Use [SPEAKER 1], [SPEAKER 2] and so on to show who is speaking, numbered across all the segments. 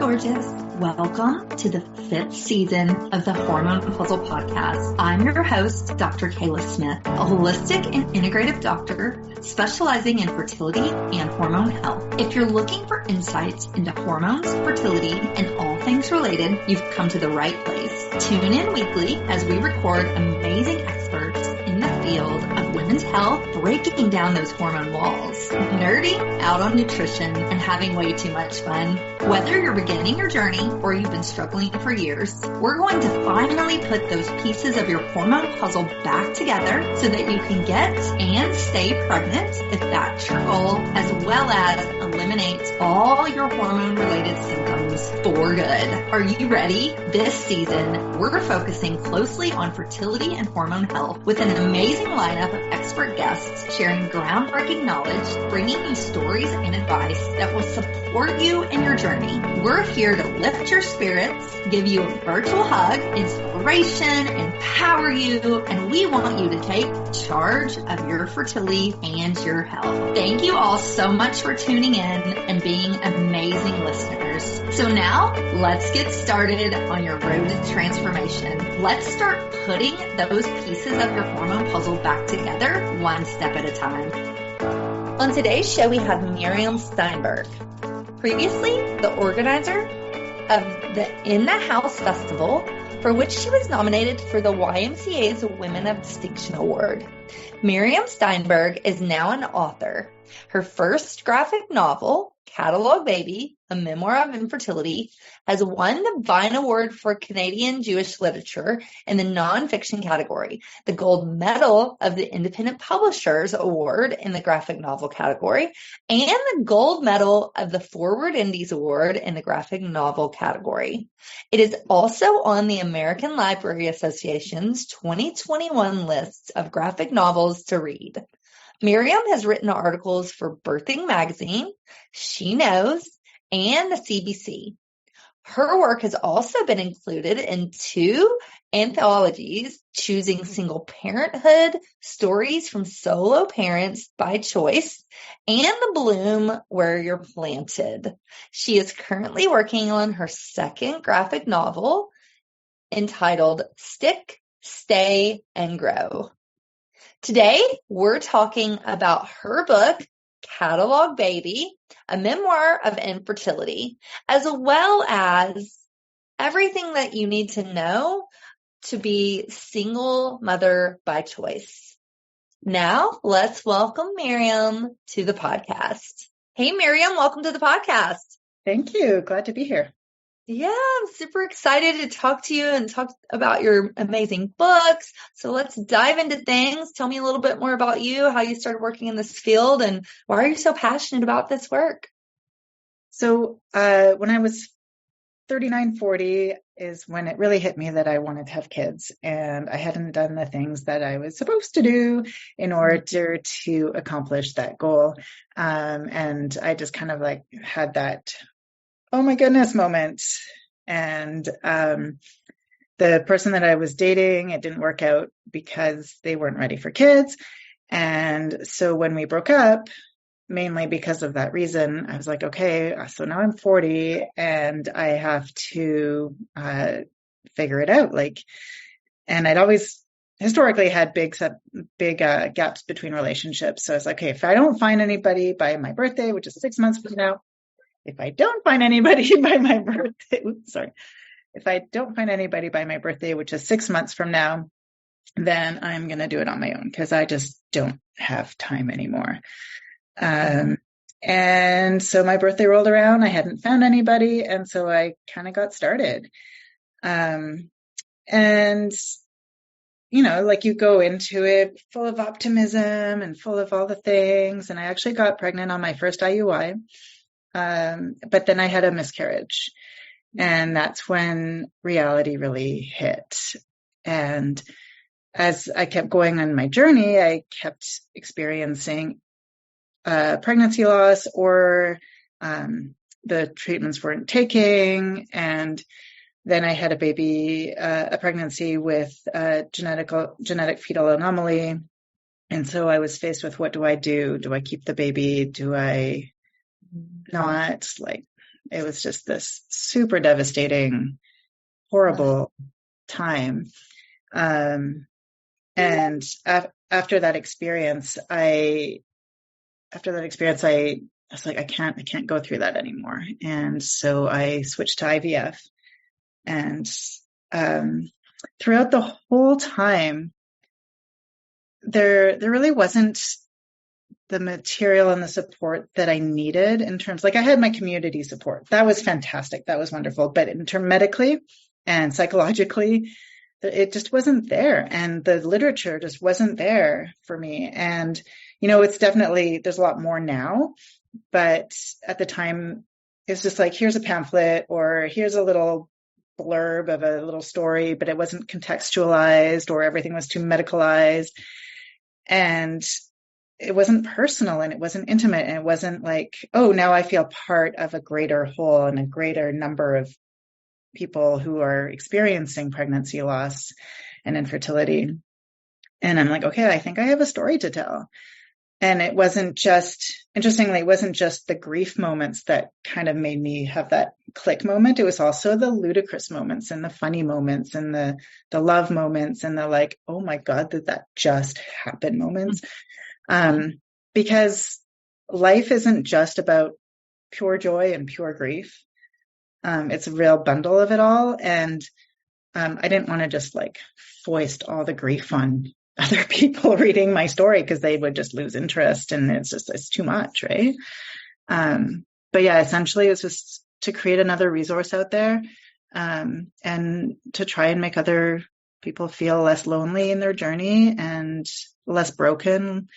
[SPEAKER 1] gorgeous. Welcome to the 5th season of the Hormone P.U.Z.Z.L.E Podcast. I'm your host, Dr. Kayla Smith, a holistic and integrative doctor specializing in fertility and hormone health. If you're looking for insights into hormones, fertility, and all things related, you've come to the right place. Tune in weekly as we record amazing experts in the field of women's health, breaking down those hormone walls, nerding out on nutrition, and having way too much fun. Whether you're beginning your journey or you've been struggling for years, we're going to finally put those pieces of your hormone puzzle back together so that you can get and stay pregnant if that's your goal, as well as eliminate all your hormone-related symptoms for good. Are you ready? This season, we're focusing closely on fertility and hormone health with an amazing lineup of expert guests sharing groundbreaking knowledge, bringing you stories and advice that will support you in your journey. We're here to lift your spirits, give you a virtual hug, inspiration, empower you, and we want you to take charge of your fertility and your health. Thank you all so much for tuning in and being amazing listeners. So now, let's get started on your road to transformation. Let's start putting those pieces of your hormone puzzle back together one step at a time. On today's show, we have Myriam Steinberg, previously the organizer of the In the House Festival, for which she was nominated for the YWCA's Women of Distinction Award. Myriam Steinberg is now an author. Her first graphic novel, Catalogue Baby, a Memoir of Infertility, has won the Vine Award for Canadian Jewish Literature in the nonfiction category, the gold medal of the Independent Publishers Award in the graphic novel category, and the gold medal of the Foreword Indies Award in the graphic novel category. It is also on the American Library Association's 2021 list of graphic novels to read. Myriam has written articles for Birthing Magazine, She Knows, and the CBC. Her work has also been included in 2 anthologies, Choosing Single Parenthood, Stories from Solo Parents by Choice, and The Bloom Where You're Planted. She is currently working on her second graphic novel entitled Stick, Stay, and Grow. Today, we're talking about her book, Catalogue Baby, a memoir of infertility, as well as everything that you need to know to be single mother by choice. Now, let's welcome Myriam to the podcast. Hey, Myriam, welcome to the podcast.
[SPEAKER 2] Thank you. Glad to be here.
[SPEAKER 1] Yeah, I'm super excited to talk to you and talk about your amazing books. So let's dive into things. Tell me a little bit more about you, how you started working in this field, and why are you so passionate about this work?
[SPEAKER 2] So when I was 39, 40 is when it really hit me that I wanted to have kids, and I hadn't done the things that I was supposed to do in order to accomplish that goal. And I just kind of like had that oh my goodness moment. And the person that I was dating, it didn't work out because they weren't ready for kids. And so when we broke up, mainly because of that reason, I was like, okay, so now I'm 40 and I have to figure it out. And I'd always historically had big gaps between relationships. So I was like, okay, if I don't find anybody by my birthday, which is 6 months from now, if I don't find anybody by my birthday, which is 6 months from now, then I'm going to do it on my own because I just don't have time anymore. And so my birthday rolled around. I hadn't found anybody. And so I kind of got started. And, you know, like you go into it full of optimism and full of all the things. And I actually got pregnant on my first IUI. But then I had a miscarriage, and that's when reality really hit. And as I kept going on my journey, I kept experiencing pregnancy loss, or the treatments weren't taking. And then I had a pregnancy with a genetic fetal anomaly. And so I was faced with, what do I do? Do I keep the baby? Do I not? It was just this super devastating, horrible time. And after that experience, I was like, I can't go through that anymore. And so I switched to IVF. And throughout the whole time, there really wasn't the material and the support that I needed in terms, like I had my community support. That was fantastic. That was wonderful. But in terms medically and psychologically, it just wasn't there. And the literature just wasn't there for me. And, it's definitely, there's a lot more now, but at the time it's just like, here's a pamphlet or here's a little blurb of a little story, but it wasn't contextualized or everything was too medicalized. And it wasn't personal and it wasn't intimate. And it wasn't like, oh, now I feel part of a greater whole and a greater number of people who are experiencing pregnancy loss and infertility. And I'm like, okay, I think I have a story to tell. And it wasn't just, interestingly, it wasn't just the grief moments that kind of made me have that click moment. It was also the ludicrous moments and the funny moments and the love moments and the like, oh my God, did that just happen moments? Because life isn't just about pure joy and pure grief. It's a real bundle of it all. And I didn't want to just like foist all the grief on other people reading my story because they would just lose interest and it's too much, right? But yeah, essentially it's just to create another resource out there and to try and make other people feel less lonely in their journey and less broken.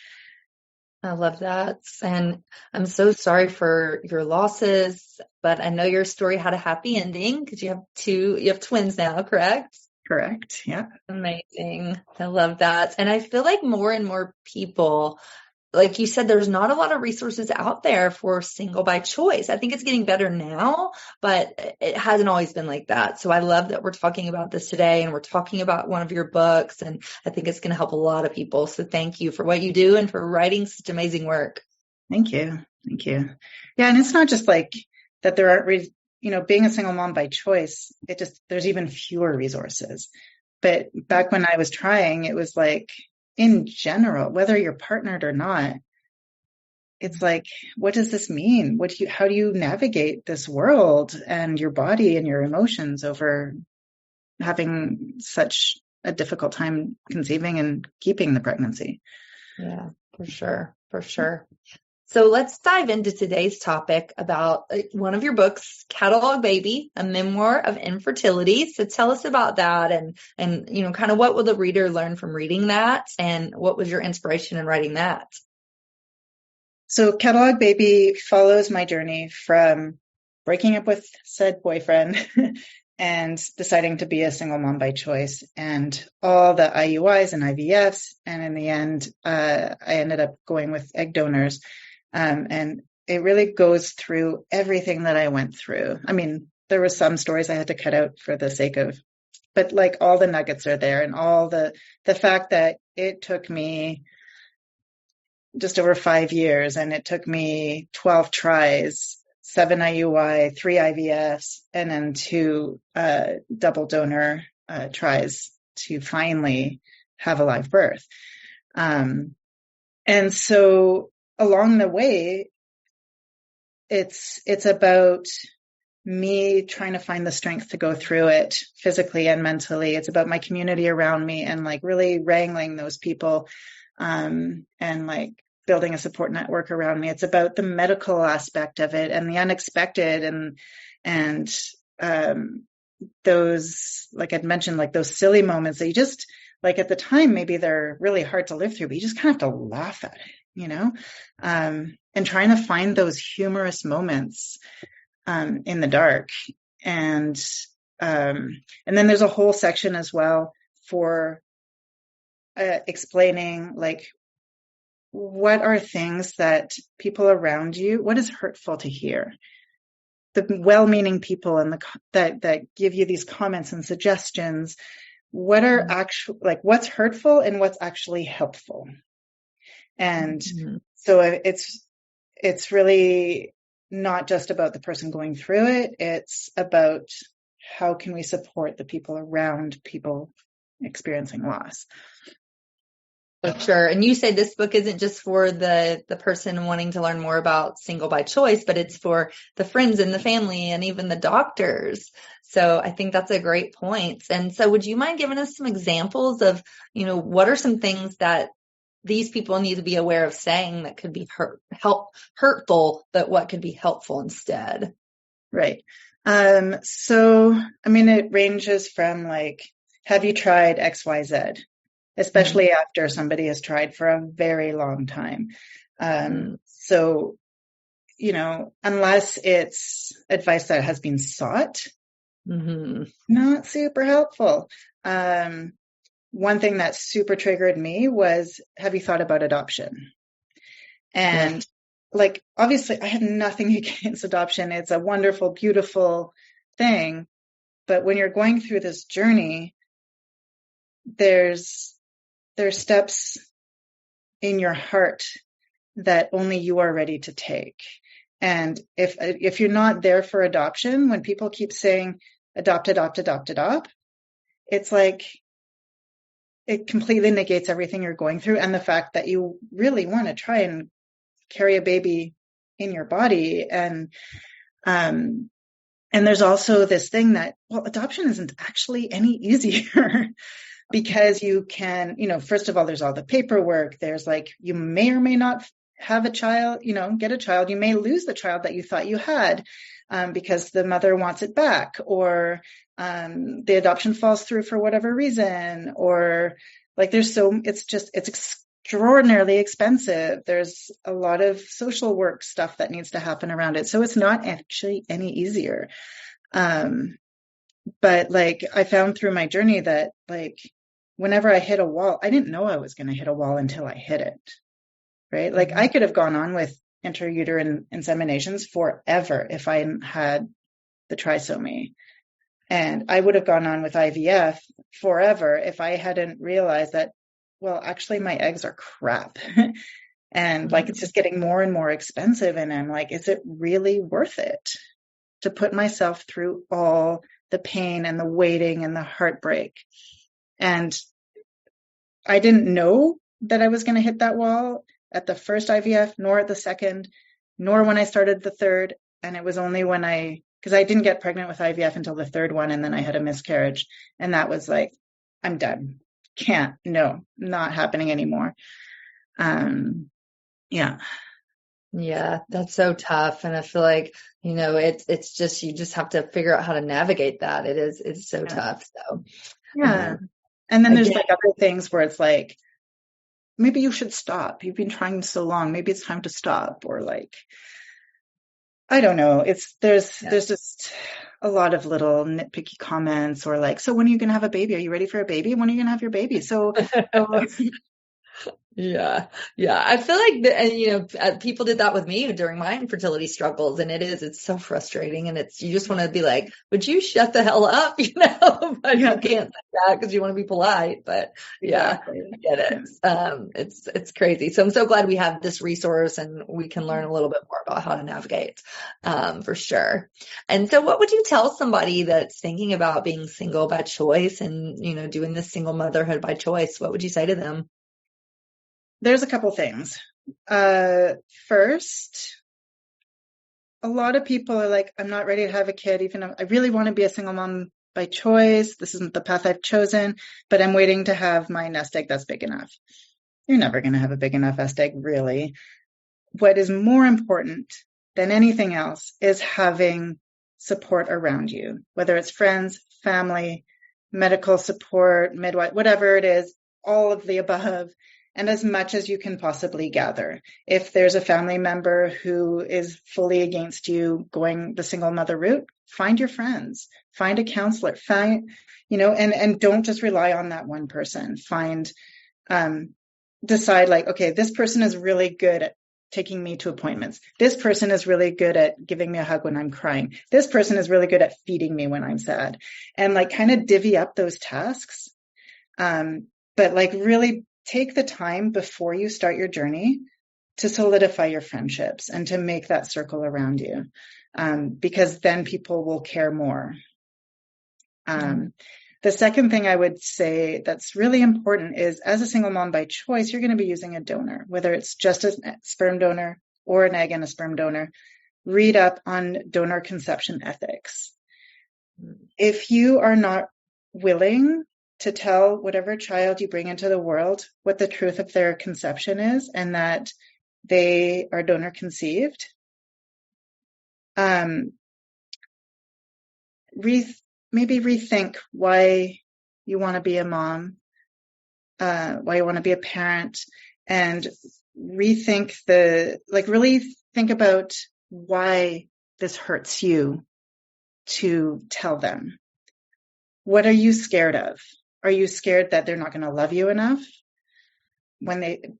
[SPEAKER 1] I love that. And I'm so sorry for your losses, but I know your story had a happy ending because you have twins now, correct?
[SPEAKER 2] Correct. Yeah.
[SPEAKER 1] Amazing. I love that. And I feel like more and more people, like you said, there's not a lot of resources out there for single by choice. I think it's getting better now, but it hasn't always been like that. So I love that we're talking about this today and we're talking about one of your books, and I think it's going to help a lot of people. So thank you for what you do and for writing such amazing work.
[SPEAKER 2] Thank you. Thank you. Yeah. And it's not just like that there aren't, being a single mom by choice, there's even fewer resources. But back when I was trying, it was like, in general, whether you're partnered or not, it's like, what does this mean? How do you navigate this world and your body and your emotions over having such a difficult time conceiving and keeping the pregnancy?
[SPEAKER 1] Yeah, for sure. For sure. So let's dive into today's topic about one of your books, Catalogue Baby, a memoir of infertility. So tell us about that and kind of what will the reader learn from reading that, and what was your inspiration in writing that?
[SPEAKER 2] So Catalogue Baby follows my journey from breaking up with said boyfriend and deciding to be a single mom by choice and all the IUIs and IVFs. And in the end, I ended up going with egg donors. And it really goes through everything that I went through. I mean, there were some stories I had to cut out for the sake of, but like all the nuggets are there, and all the fact that it took me just over 5 years and it took me 12 tries, 7 IUI, 3 IVFs, and then 2 double donor tries to finally have a live birth. And so along the way, it's about me trying to find the strength to go through it physically and mentally. It's about my community around me and like really wrangling those people and like building a support network around me. It's about the medical aspect of it and the unexpected and those, like I'd mentioned, like those silly moments that you just, like at the time, maybe they're really hard to live through, but you just kind of have to laugh at it, and trying to find those humorous moments in the dark. And then there's a whole section as well for explaining like, what are things that people around you, what is hurtful to hear? The well-meaning people and that give you these comments and suggestions, what are actual, like what's hurtful and what's actually helpful. And so it's really not just about the person going through it. It's about how can we support the people around people experiencing loss.
[SPEAKER 1] For sure. And you say this book isn't just for the person wanting to learn more about single by choice, but it's for the friends and the family and even the doctors. So I think that's a great point. And so would you mind giving us some examples of, what are some things that these people need to be aware of saying that could be hurtful, but what could be helpful instead?
[SPEAKER 2] Right. So, it ranges from like, have you tried XYZ? Especially after somebody has tried for a very long time. So, unless it's advice that has been sought, not super helpful. One thing that super triggered me was, have you thought about adoption? And obviously I have nothing against adoption. It's a wonderful, beautiful thing. But when you're going through this journey, there's steps in your heart that only you are ready to take. And if you're not there for adoption, when people keep saying adopt, it's like it completely negates everything you're going through and the fact that you really want to try and carry a baby in your body. And there's also this thing that, adoption isn't actually any easier. Because you can, first of all, there's all the paperwork. There's you may or may not have a child, get a child. You may lose the child that you thought you had because the mother wants it back, or the adoption falls through for whatever reason, or it's extraordinarily expensive. There's a lot of social work stuff that needs to happen around it. So it's not actually any easier. But I found through my journey that whenever I hit a wall, I didn't know I was going to hit a wall until I hit it. Right. I could have gone on with intrauterine inseminations forever if I hadn't had the trisomy. And I would have gone on with IVF forever if I hadn't realized that, actually my eggs are crap. And it's just getting more and more expensive. And I'm like, is it really worth it to put myself through all the pain and the waiting and the heartbreak? And I didn't know that I was going to hit that wall at the first IVF, nor at the second, nor when I started the third. And it was only because I didn't get pregnant with IVF until the third one. And then I had a miscarriage. And that was I'm done. Not happening anymore. Yeah.
[SPEAKER 1] Yeah, that's so tough. And I feel it's just, you just have to figure out how to navigate that. It's so tough. So,
[SPEAKER 2] yeah. And then there's other things where it's maybe you should stop. You've been trying so long. Maybe it's time to stop, or I don't know. There's just a lot of little nitpicky comments, or so when are you going to have a baby? Are you ready for a baby? When are you going to have your baby? So
[SPEAKER 1] Yeah. I feel people did that with me during my infertility struggles, and it's so frustrating, and you just want to be like, would you shut the hell up? But you can't say that because you want to be polite, but exactly. I get it. It's crazy. So I'm so glad we have this resource and we can learn a little bit more about how to navigate, for sure. And so what would you tell somebody that's thinking about being single by choice and, doing this single motherhood by choice? What would you say to them?
[SPEAKER 2] There's a couple things. First, a lot of people are I'm not ready to have a kid, even though I really want to be a single mom by choice. This isn't the path I've chosen, but I'm waiting to have my nest egg that's big enough. You're never going to have a big enough nest egg, really. What is more important than anything else is having support around you, whether it's friends, family, medical support, midwife, whatever it is, all of the above. And as much as you can possibly gather. If there's a family member who is fully against you going the single mother route, find your friends, find a counselor, and don't just rely on that one person. Decide okay, this person is really good at taking me to appointments. This person is really good at giving me a hug when I'm crying. This person is really good at feeding me when I'm sad. And kind of divvy up those tasks. But really take the time before you start your journey to solidify your friendships and to make that circle around you, because then people will care more. The second thing I would say that's really important is, as a single mom by choice, you're going to be using a donor, whether it's just a sperm donor or an egg and a sperm donor. Read up on donor conception ethics. If you are not willing to tell whatever child you bring into the world what the truth of their conception is, and that they are donor conceived, maybe rethink why you want to be a mom, why you want to be a parent, and rethink really think about why this hurts you to tell them. What are you scared of? Are you scared that they're not going to love you enough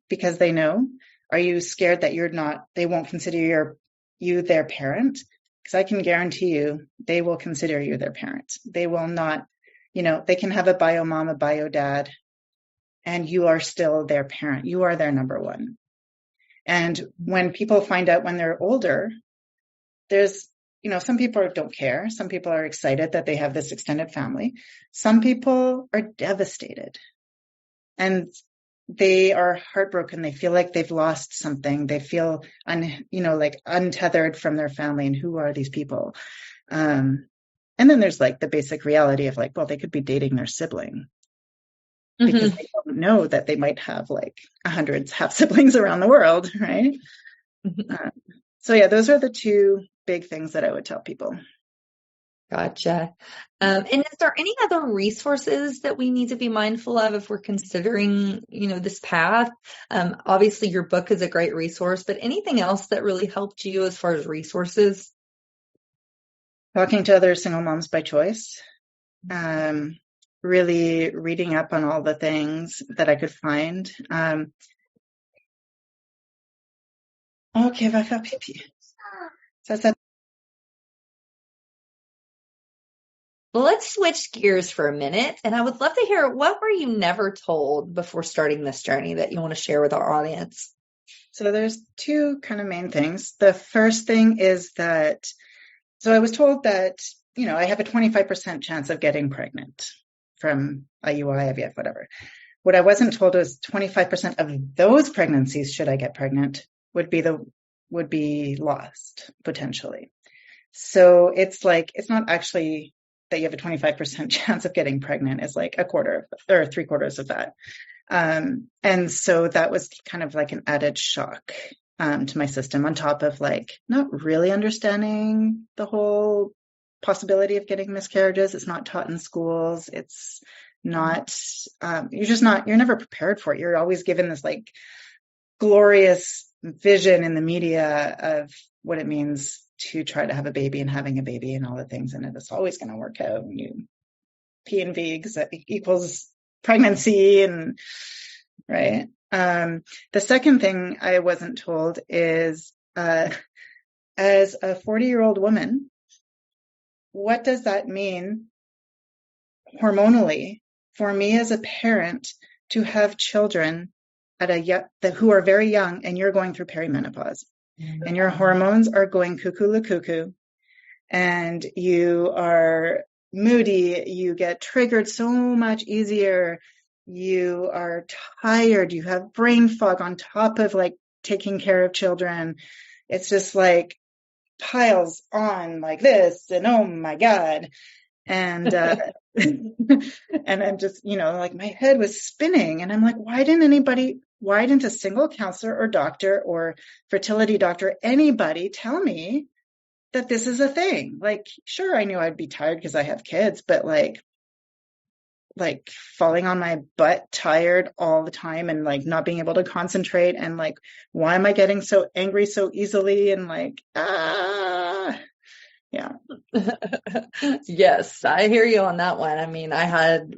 [SPEAKER 2] because they know? Are you scared that they won't consider you their parent? Because I can guarantee you, they will consider you their parent. They will not, they can have a bio mom, a bio dad, and you are still their parent. You are their number one. And when people find out when they're older, there's, some people don't care. Some people are excited that they have this extended family. Some people are devastated and they are heartbroken. They feel like they've lost something. They feel, untethered from their family. And who are these people? And then there's the basic reality of they could be dating their sibling because they don't know that they might have 100 half siblings around the world. Right. So yeah, those are the two big things that I would tell people.
[SPEAKER 1] Gotcha. And is there any other resources that we need to be mindful of if we're considering, this path? Obviously your book is a great resource, but anything else that really helped you as far as resources?
[SPEAKER 2] Talking to other single moms by choice. Really reading up on all the things that I could find. Okay, va faire pipi. Ça.
[SPEAKER 1] Well, let's switch gears for a minute. And I would love to hear, what were you never told before starting this journey that you want to share with our audience?
[SPEAKER 2] So there's two kind of main things. The first thing is that, so I was told that, I have a 25% chance of getting pregnant from IUI, IVF, whatever. What I wasn't told was 25% of those pregnancies, should I get pregnant, would be lost potentially. So it's not actually that you have a 25% chance of getting pregnant, is a quarter or 3/4 of that. And so that was kind of an added shock to my system, on top of not really understanding the whole possibility of getting miscarriages. It's not taught in schools. It's not, you're never prepared for it. You're always given this glorious vision in the media of what it means to try to have a baby and having a baby and all the things, and it's always going to work out. And you P and V equals pregnancy, and right. The second thing I wasn't told is, as a 40-year-old woman, what does that mean hormonally for me as a parent to have children who are very young, and you're going through perimenopause, and your hormones are going cuckoo, and you are moody, you get triggered so much easier, you are tired, you have brain fog on top of taking care of children. It's just piles on this, and oh my God. And and I'm just, my head was spinning, and I'm why didn't a single counselor or doctor or fertility doctor, anybody tell me that this is a thing? Sure, I knew I'd be tired because I have kids, but falling on my butt, tired all the time, and not being able to concentrate, and why am I getting so angry so easily? And Yeah.
[SPEAKER 3] Yes, I hear you on that one. I mean,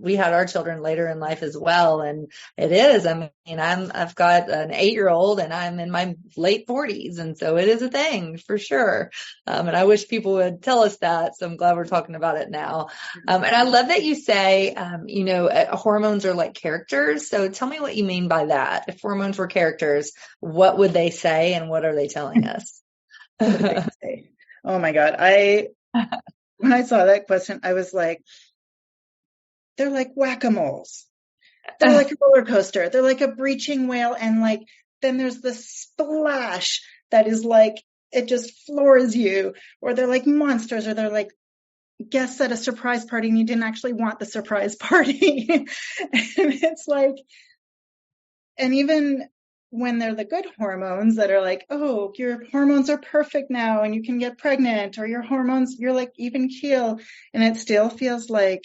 [SPEAKER 3] we had our children later in life as well. And it is, I mean, I've got an 8-year-old and I'm in my late 40s. And so it is a thing for sure. And I wish people would tell us that. So I'm glad we're talking about it now. And I love that you say, hormones are like characters. So tell me what you mean by that. If hormones were characters, what would they say and what are they telling us?
[SPEAKER 2] What did they say? Oh my God. When I saw that question, I was like, they're like whack-a-moles. They're like a roller coaster. They're like a breaching whale. And like, then there's the splash that is like, it just floors you. Or they're like monsters, or they're like guests at a surprise party and you didn't actually want the surprise party. And it's like, and even when they're the good hormones that are like, oh, your hormones are perfect now and you can get pregnant, or your hormones, you're like even keel. And it still feels like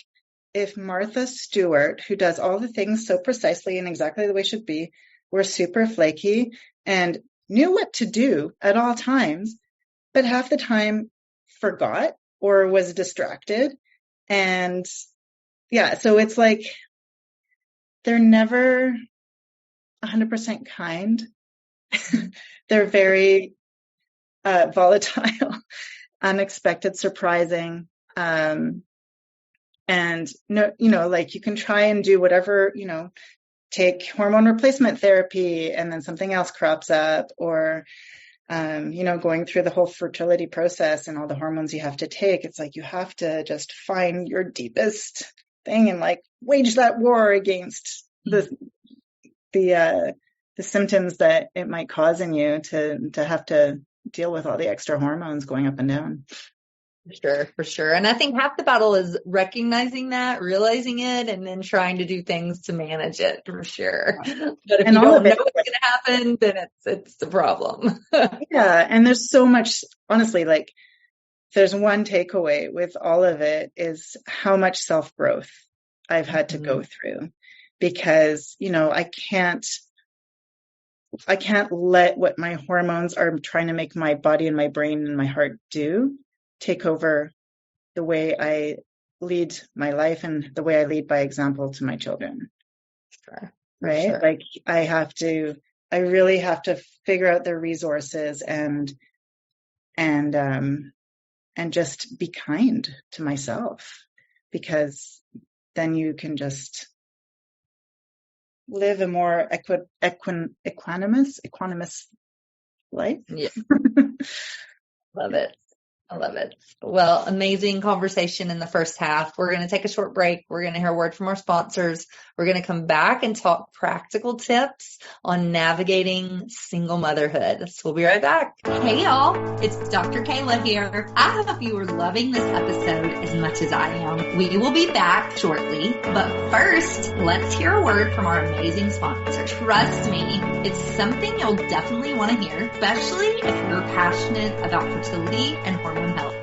[SPEAKER 2] if Martha Stewart, who does all the things so precisely and exactly the way it should be, were super flaky and knew what to do at all times, but half the time forgot or was distracted. And yeah, so it's like they're never 100% kind. They're very volatile, unexpected, surprising. And no, like you can try and do whatever, take hormone replacement therapy and then something else crops up, or, going through the whole fertility process and all the hormones you have to take. It's like, you have to just find your deepest thing and like wage that war against the symptoms that it might cause in you to have to deal with all the extra hormones going up and down.
[SPEAKER 3] For sure. And I think half the battle is recognizing that, realizing it, and then trying to do things to manage it, for sure. But if you don't know what's going to happen, then it's the problem.
[SPEAKER 2] Yeah. And there's so much, honestly, like there's one takeaway with all of it is how much self-growth I've had to go through, because, I can't let what my hormones are trying to make my body and my brain and my heart do take over the way I lead my life and the way I lead by example to my children.
[SPEAKER 3] Sure.
[SPEAKER 2] Right?
[SPEAKER 3] Sure.
[SPEAKER 2] Like I really have to figure out their resources and just be kind to myself, because then you can just live a more equanimous life.
[SPEAKER 3] Yeah. Love it. I love it. Well, amazing conversation in the first half. We're going to take a short break. We're going to hear a word from our sponsors. We're going to come back and talk practical tips on navigating single motherhood. So we'll be right back.
[SPEAKER 1] Hey y'all, it's Dr. Kayla here. I hope you are loving this episode as much as I am. We will be back shortly, but first, let's hear a word from our amazing sponsor. Trust me, it's something you'll definitely want to hear, especially if you're passionate about fertility and hormone health.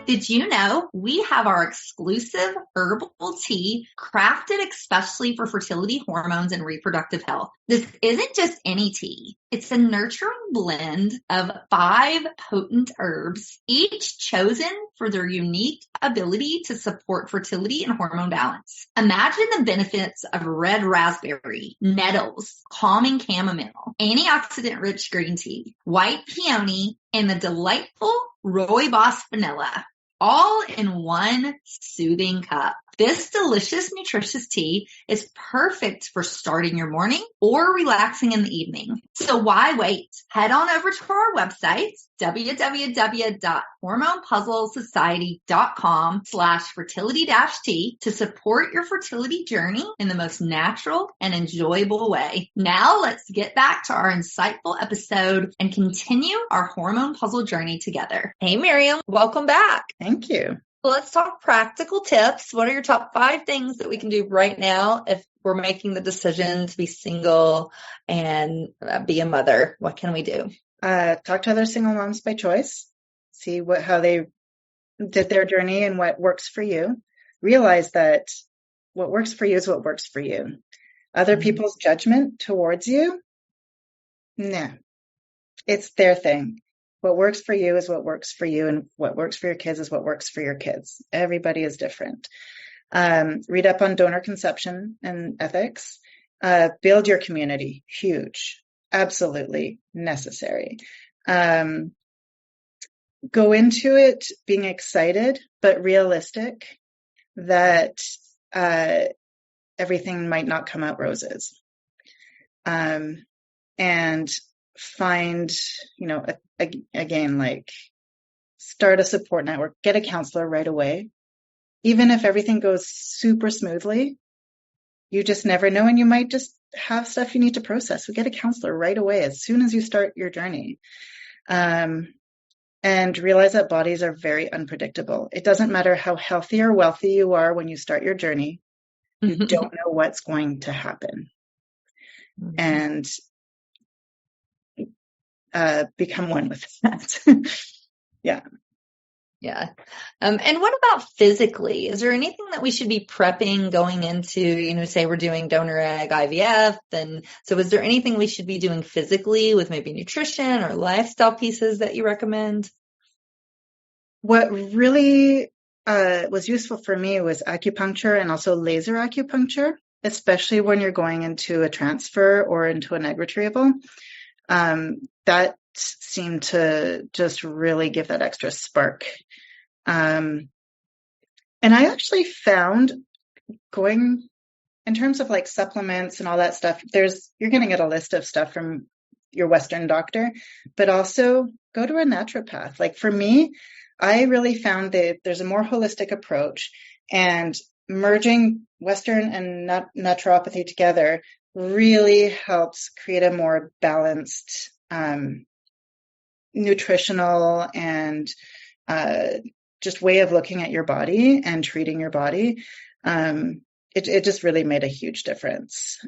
[SPEAKER 1] Did you know we have our exclusive herbal tea crafted especially for fertility, hormones, and reproductive health? This isn't just any tea. It's a nurturing blend of 5 potent herbs, each chosen for their unique ability to support fertility and hormone balance. Imagine the benefits of red raspberry, nettles, calming chamomile, antioxidant-rich green tea, white peony, and the delightful rooibos vanilla, all in one soothing cup. This delicious, nutritious tea is perfect for starting your morning or relaxing in the evening. So why wait? Head on over to our website, www.hormonepuzzlesociety.com/fertility-tea to support your fertility journey in the most natural and enjoyable way. Now let's get back to our insightful episode and continue our hormone puzzle journey together.
[SPEAKER 3] Hey, Myriam, welcome back.
[SPEAKER 2] Thank you.
[SPEAKER 3] Let's talk practical tips. What are your top 5 things that we can do right now if we're making the decision to be single and be a mother? What can we do?
[SPEAKER 2] Talk to other single moms by choice. See how they did their journey and what works for you. Realize that what works for you is what works for you. Other people's judgment towards you, nah, it's their thing. What works for you is what works for you, and what works for your kids is what works for your kids. Everybody is different. Read up on donor conception and ethics. Build your community. Huge. Absolutely necessary. Go into it being excited, but realistic that everything might not come out roses. And find, again, like, start a support network, get a counselor right away. Even if everything goes super smoothly, you just never know. And you might just have stuff you need to process. So get a counselor right away as soon as you start your journey. And realize that bodies are very unpredictable. It doesn't matter how healthy or wealthy you are when you start your journey. You don't know what's going to happen. And become one with that. Yeah.
[SPEAKER 3] Yeah. And what about physically? Is there anything that we should be prepping going into, say we're doing donor egg IVF? And so is there anything we should be doing physically with maybe nutrition or lifestyle pieces that you recommend?
[SPEAKER 2] What really was useful for me was acupuncture and also laser acupuncture, especially when you're going into a transfer or into an egg retrieval. That seemed to just really give that extra spark. And I actually found going in terms of like supplements and all that stuff, you're going to get a list of stuff from your Western doctor, but also go to a naturopath. Like for me, I really found that there's a more holistic approach, and merging Western and naturopathy together really helps create a more balanced nutritional and just way of looking at your body and treating your body. It just really made a huge difference,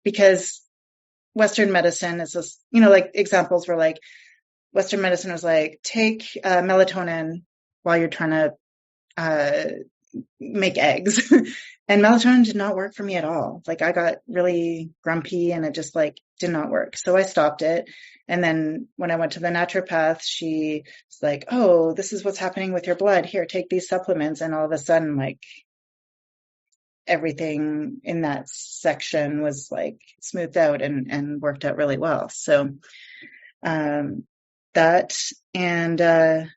[SPEAKER 2] because Western medicine is just, like examples were like, Western medicine was like, take melatonin while you're trying to make eggs. And melatonin did not work for me at all. Like I got really grumpy and it just like did not work. So I stopped it. And then when I went to the naturopath, she was like, oh, this is what's happening with your blood. Here, take these supplements. And all of a sudden, like everything in that section was like smoothed out and worked out really well. So that, and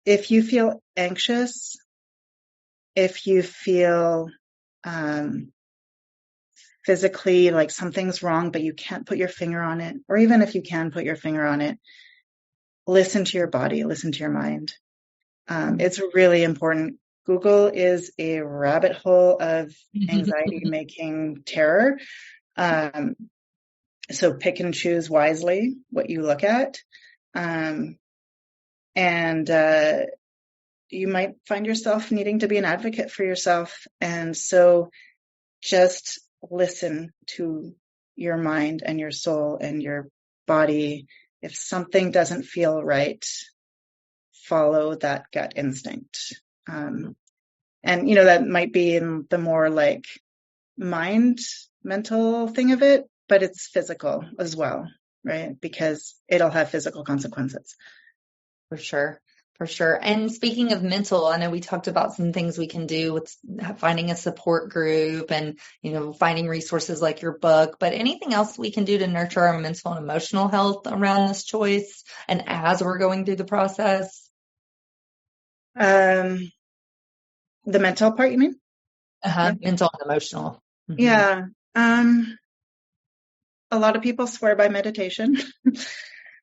[SPEAKER 2] if you feel anxious, if you feel physically like something's wrong, but you can't put your finger on it, or even if you can put your finger on it, listen to your body, listen to your mind. It's really important. Google is a rabbit hole of anxiety-making terror. So pick and choose wisely what you look at. And you might find yourself needing to be an advocate for yourself. And so just listen to your mind and your soul and your body. If something doesn't feel right, follow that gut instinct. And, that might be in the more like mental thing of it, but it's physical as well, right? Because it'll have physical consequences.
[SPEAKER 3] For sure. For sure. And speaking of mental, I know we talked about some things we can do with finding a support group and, finding resources like your book, but anything else we can do to nurture our mental and emotional health around this choice and as we're going through the process?
[SPEAKER 2] The mental part, you mean?
[SPEAKER 3] Yeah. Mental and emotional. Mm-hmm.
[SPEAKER 2] Yeah. A lot of people swear by meditation.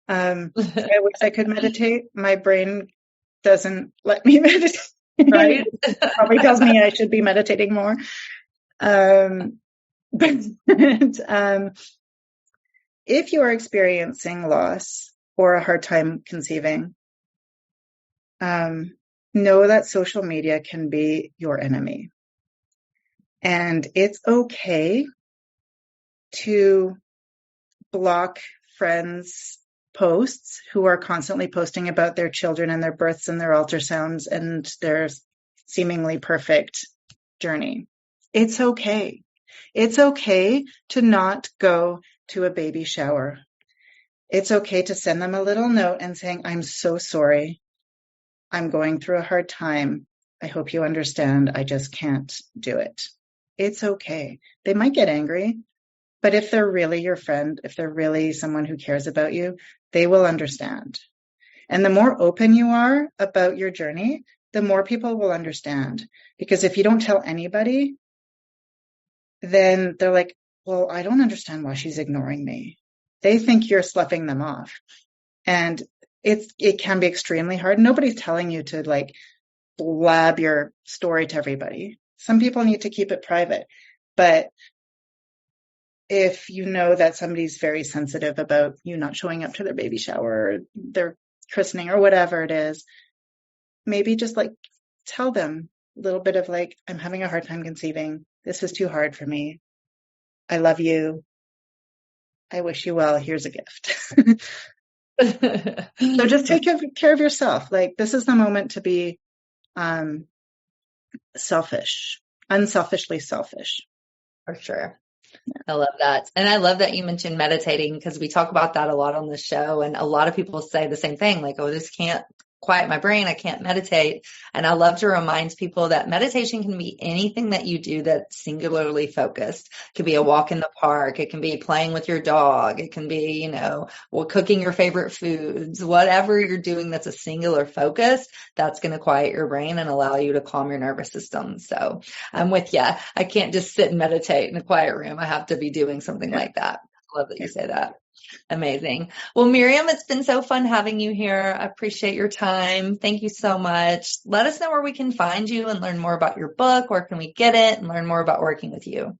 [SPEAKER 2] I wish I could meditate. My brain doesn't let me meditate.
[SPEAKER 3] Right?
[SPEAKER 2] Probably tells me I should be meditating more. But if you are experiencing loss or a hard time conceiving, know that social media can be your enemy. And it's okay to block friends' posts who are constantly posting about their children and their births and their ultrasounds and their seemingly perfect journey. It's okay. It's okay to not go to a baby shower. It's okay to send them a little note and saying, I'm so sorry. I'm going through a hard time. I hope you understand. I just can't do it. It's okay. They might get angry, but if they're really your friend, if they're really someone who cares about you, they will understand. And the more open you are about your journey, the more people will understand. Because if you don't tell anybody, then they're like, well, I don't understand why she's ignoring me. They think you're sloughing them off. And it can be extremely hard. Nobody's telling you to like blab your story to everybody. Some people need to keep it private. But if you know that somebody's very sensitive about you not showing up to their baby shower or their christening or whatever it is, maybe just like tell them a little bit of like, I'm having a hard time conceiving. This was too hard for me. I love you. I wish you well. Here's a gift. So just take care of yourself. Like, this is the moment to be selfish, unselfishly selfish.
[SPEAKER 3] For sure. I love that. And I love that you mentioned meditating, because we talk about that a lot on the show. And a lot of people say the same thing, like, oh, this can't quiet my brain. I can't meditate. And I love to remind people that meditation can be anything that you do that's singularly focused. It could be a walk in the park. It can be playing with your dog. It can be, cooking your favorite foods, whatever you're doing that's a singular focus, that's going to quiet your brain and allow you to calm your nervous system. So I'm with you. I can't just sit and meditate in a quiet room. I have to be doing something like that. I love that you say that. Amazing. Well, Myriam, it's been so fun having you here. I appreciate your time. Thank you so much. Let us know where we can find you and learn more about your book. Where can we get it and learn more about working with you?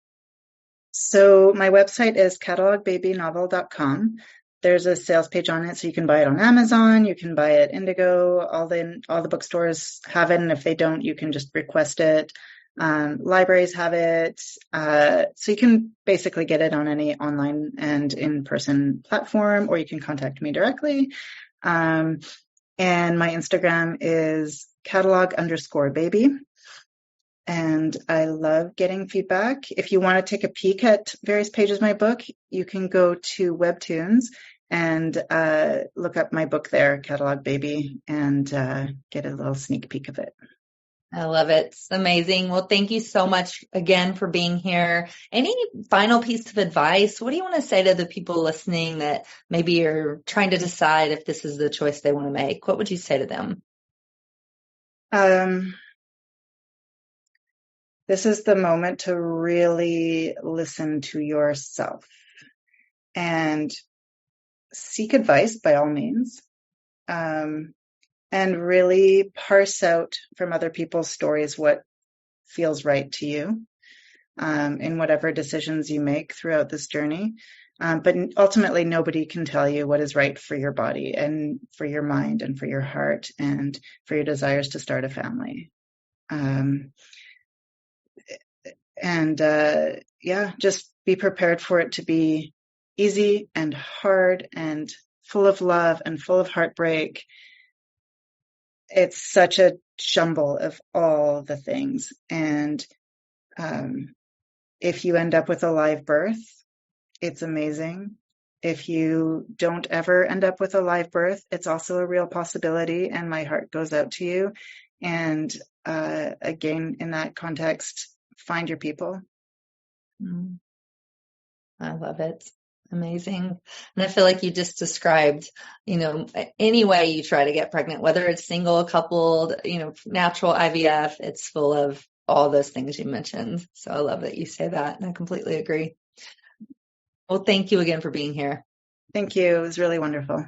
[SPEAKER 2] So my website is cataloguebabynovel.com. There's a sales page on it, so you can buy it on Amazon. You can buy it Indigo. All the bookstores have it, and if they don't, you can just request it. Libraries have it. So you can basically get it on any online and in-person platform, or you can contact me directly. And my Instagram is catalog_baby. And I love getting feedback. If you want to take a peek at various pages of my book, you can go to Webtoons and look up my book there, Catalogue Baby, and get a little sneak peek of it.
[SPEAKER 3] I love it. It's amazing. Well, thank you so much again for being here. Any final piece of advice? What do you want to say to the people listening that maybe are trying to decide if this is the choice they want to make? What would you say to them?
[SPEAKER 2] This is the moment to really listen to yourself and seek advice by all means. And really parse out from other people's stories what feels right to you in whatever decisions you make throughout this journey. But ultimately, nobody can tell you what is right for your body and for your mind and for your heart and for your desires to start a family. Just be prepared for it to be easy and hard and full of love and full of heartbreak. It's such a jumble of all the things. And if you end up with a live birth, it's amazing. If you don't ever end up with a live birth, it's also a real possibility. And my heart goes out to you. And again, in that context, find your people.
[SPEAKER 3] I love it. Amazing. And I feel like you just described, any way you try to get pregnant, whether it's single, coupled, natural IVF, it's full of all those things you mentioned. So I love that you say that. And I completely agree. Well, thank you again for being here.
[SPEAKER 2] Thank you. It was really wonderful.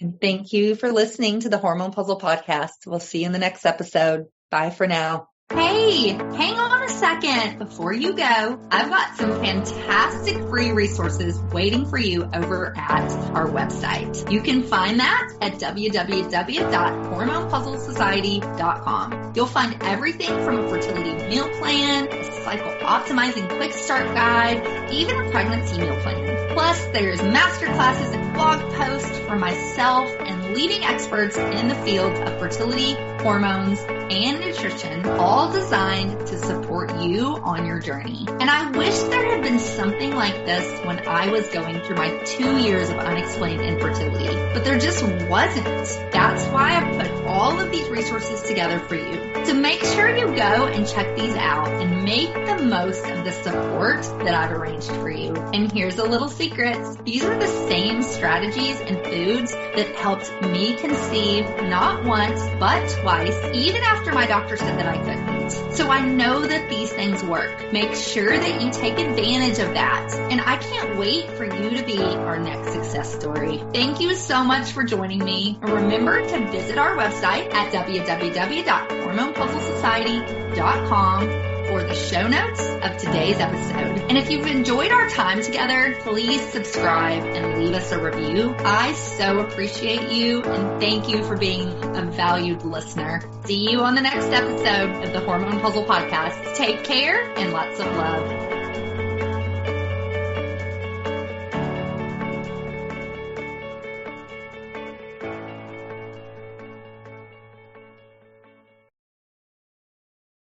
[SPEAKER 3] And thank you for listening to the Hormone P.U.Z.Z.L Podcast. We'll see you in the next episode. Bye for now.
[SPEAKER 1] Hey, hang on a second before you go. I've got some fantastic free resources waiting for you over at our website. You can find that at www.hormonepuzzlesociety.com. You'll find everything from a fertility meal plan, a cycle optimizing quick start guide, even a pregnancy meal plan. Plus, there's masterclasses and blog posts from myself and leading experts in the field of fertility, hormones, and nutrition, all designed to support you on your journey. And I wish there had been something like this when I was going through my 2 years of unexplained infertility, but there just wasn't. That's why I put all of these resources together for you. So make sure you go and check these out and make the most of the support that I've arranged for you. And here's a little secret. These are the same strategies and foods that helped me conceive not once, but twice, even after my doctor said that I couldn't. So I know that these things work. Make sure that you take advantage of that. And I can't wait for you to be our next success story. Thank you so much for joining me. And remember to visit our website at www.hormonepuzzlesociety.com for the show notes of today's episode. And if you've enjoyed our time together, please subscribe and leave us a review. I so appreciate you and thank you for being a valued listener. See you on the next episode of the Hormone Puzzle Podcast. Take care and lots of love.